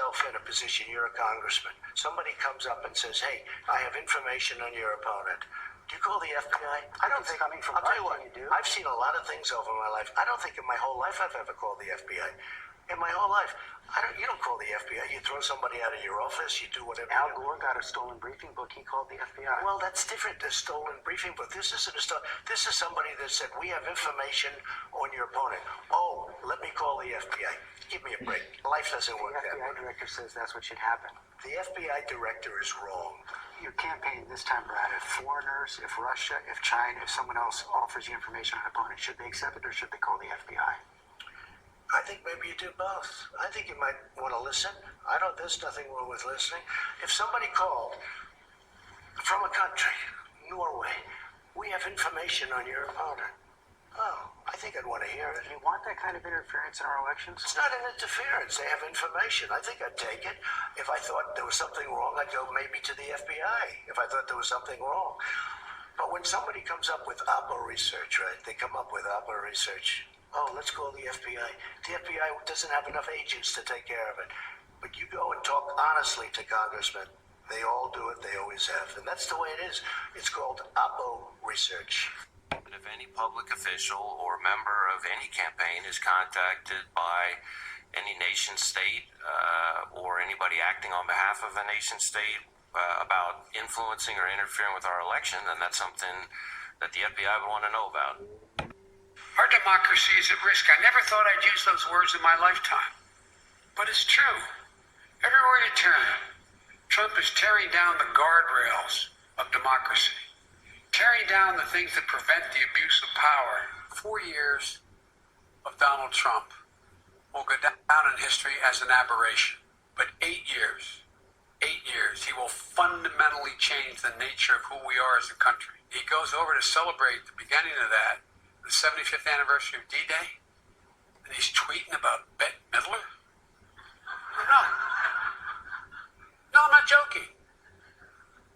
yourself in a position, you're a congressman. Somebody comes up and says, hey, I have information on your opponent. Do you call the FBI? I don't think. Coming from I'll tell you what, you do. I've seen a lot of things over my life. I don't think in my whole life I've ever called the FBI. In my whole life, you don't call the FBI. You throw somebody out of your office. You do whatever. Al Gore got a stolen briefing book. He called the FBI. Well, that's different. A stolen briefing book. This isn't a stolen. This is somebody that said, we have information on your opponent. Oh, let me call the FBI. Give me a break. Life doesn't work that way. The FBI director says that's what should happen. The FBI director is wrong. Your campaign this time around, if foreigners, if Russia, if China, if someone else offers you information on an opponent, should they accept it or should they call the FBI? I think maybe you do both. I think you might want to listen. There's nothing wrong with listening. If somebody called from a country, Norway, we have information on your opponent. Oh, I think I'd want to hear it. Do you want that kind of interference in our elections? It's not an interference. They have information. I think I'd take it. If I thought there was something wrong, I'd go maybe to the FBI. If I thought there was something wrong. But when somebody comes up with Oppo research, right? They come up with Oppo research. Oh, let's call the FBI. The FBI doesn't have enough agents to take care of it. But you go and talk honestly to congressmen. They all do it. They always have. And that's the way it is. It's called Oppo research. If any public official or member of any campaign is contacted by any nation state or anybody acting on behalf of a nation state about influencing or interfering with our election, then that's something that the FBI would want to know about. Our democracy is at risk. I never thought I'd use those words in my lifetime. But it's true. Everywhere you turn, Trump is tearing down the guardrails of democracy, tearing down the things that prevent the abuse of power. 4 years of Donald Trump will go down in history as an aberration. But 8 years, he will fundamentally change the nature of who we are as a country. He goes over to celebrate the beginning of that, the 75th anniversary of D-Day, and he's tweeting about Bette Midler? No, I'm not joking.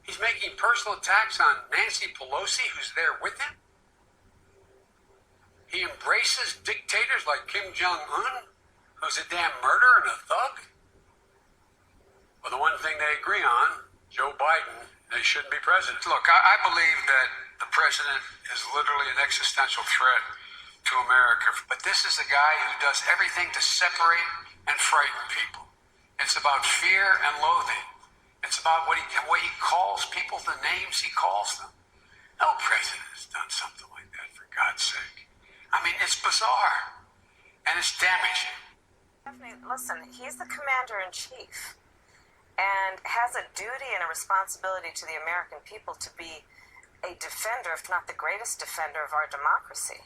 He's making personal attacks on Nancy Pelosi, who's there with him. He embraces dictators like Kim Jong-un, who's a damn murderer and a thug. Well, the one thing they agree on, Joe Biden, they shouldn't be president. Look, I believe that the president is literally an existential threat to America. But this is a guy who does everything to separate and frighten people. It's about fear and loathing. It's about what he calls people, the names he calls them. No president has done something like that, for God's sake. I mean, it's bizarre. And it's damaging. Stephanie, listen, he's the commander-in-chief and has a duty and a responsibility to the American people to be a defender, if not the greatest defender of our democracy.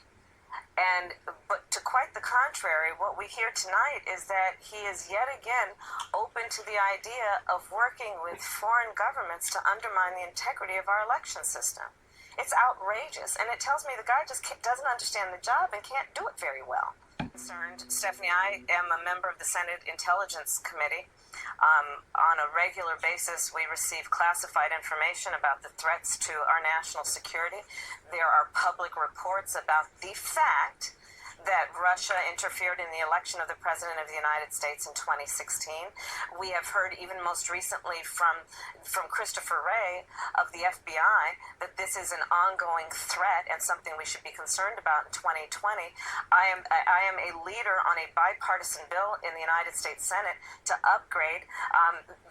But to quite the contrary, what we hear tonight is that he is yet again open to the idea of working with foreign governments to undermine the integrity of our election system. It's outrageous, and it tells me the guy just doesn't understand the job and can't do it very well. Concerned, Stephanie, I am a member of the Senate Intelligence Committee. On a regular basis, we receive classified information about the threats to our national security. There are public reports about the fact that Russia interfered in the election of the President of the United States in 2016. We have heard even most recently from Christopher Wray of the FBI that this is an ongoing threat and something we should be concerned about in 2020. I am a leader on a bipartisan bill in the United States Senate to upgrade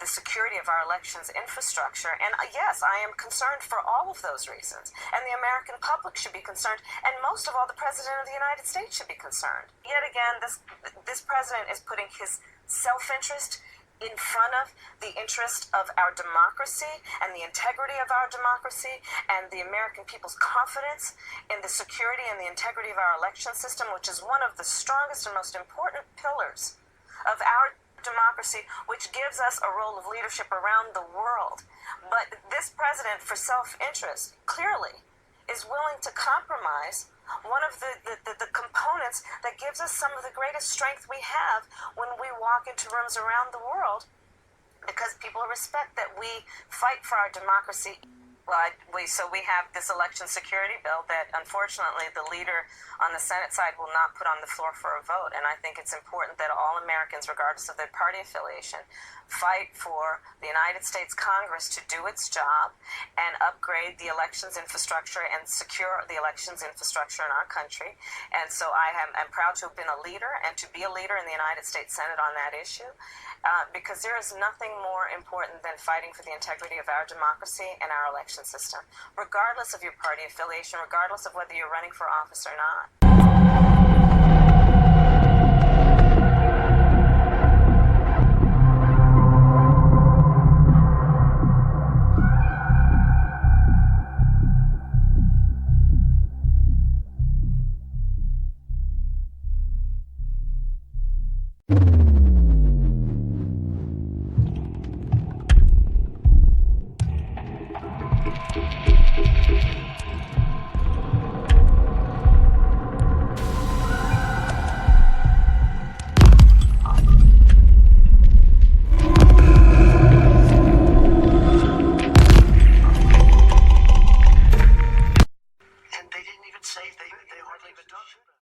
the security of our elections infrastructure. And yes, I am concerned for all of those reasons. And the American public should be concerned. And most of all, the President of the United States should be concerned. Yet again, this president is putting his self-interest in front of the interest of our democracy and the integrity of our democracy and the American people's confidence in the security and the integrity of our election system, which is one of the strongest and most important pillars of our democracy, which gives us a role of leadership around the world. But this president, for self-interest, clearly is willing to compromise one of the components that gives us some of the greatest strength we have when we walk into rooms around the world, because people respect that we fight for our democracy. Well, we have this election security bill that unfortunately the leader on the Senate side will not put on the floor for a vote. And I think it's important that all Americans, regardless of their party affiliation, fight for the United States Congress to do its job and upgrade the elections infrastructure and secure the elections infrastructure in our country. And so I'm proud to have been a leader and to be a leader in the United States Senate on that issue, because there is nothing more important than fighting for the integrity of our democracy and our election system, regardless of your party affiliation, regardless of whether you're running for office or not.